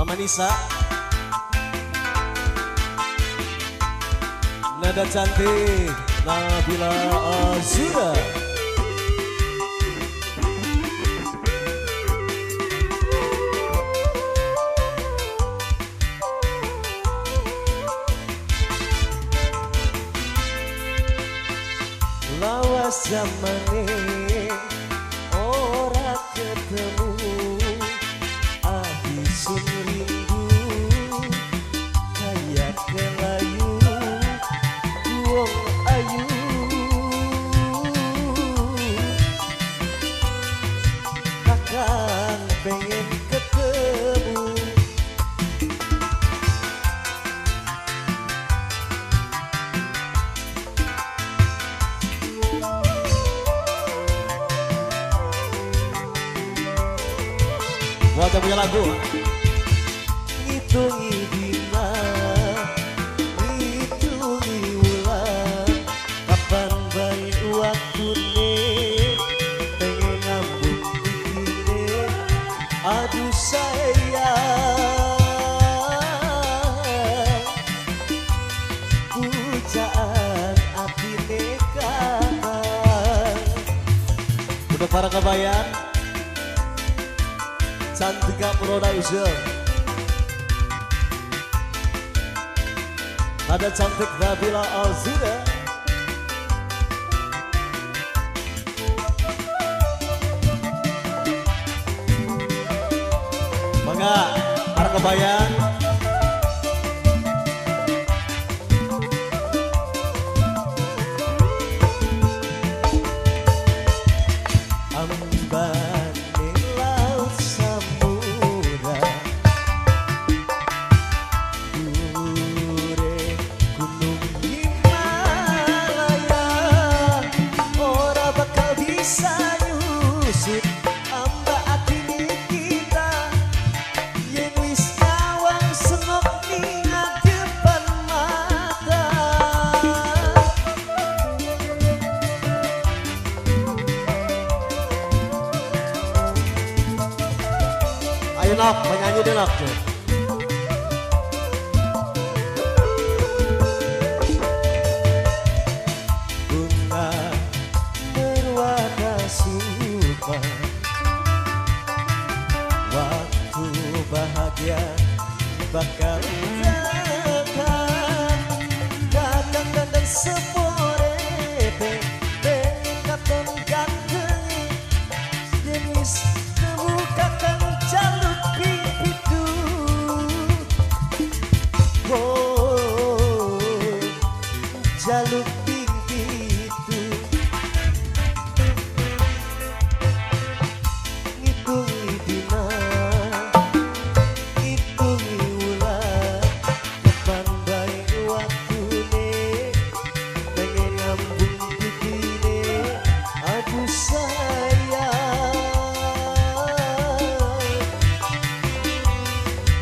Mama Nisa, nada cantik Nabila Azura. Lawas zamane ora ketemu, abisun rindu kaya kelayu wong ayu. Kakang pengen ketemu, buat punya lagu. Ngitungi dina, ngitungi wulan, kapan baik waktune, pengen ngambung pikine, aduh sayang, pujaan atine kakang. Udah para kebayang Cantika Production, ada cantik Nabila Azura. Mangga para kebayang Nok, penyanyi deh Nok tuh. Bunga berwarna suka, waktu bahagia bakal datang. Datang dan sepore pengen katon ganteng, jenis kebukakan jalur pipitu. Oh, jalur pipitu. Ngitungi dina, ngitungi wulan, kapan baik waktune, pengen ngambung pikine, aduh sayang,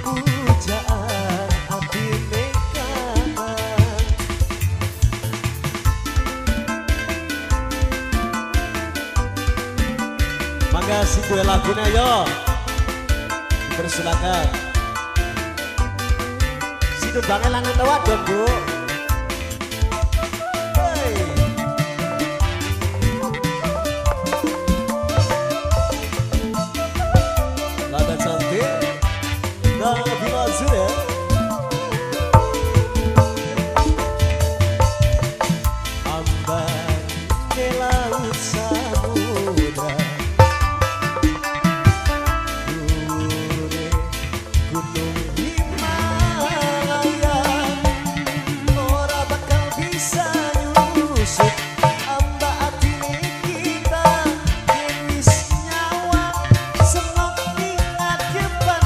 pujaan atine kakang. Mangga si kue lagunya yo, dipersilakan. Si dubangnya langun lewat dong bu. Hey. Nada cantik Nabila Azura. Amban di laut samudra, gunung Himalaya, ora bakal bisa nyusut amba atine kita, yen wis nyawa senok ning ngadepan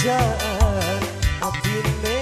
pujaan atine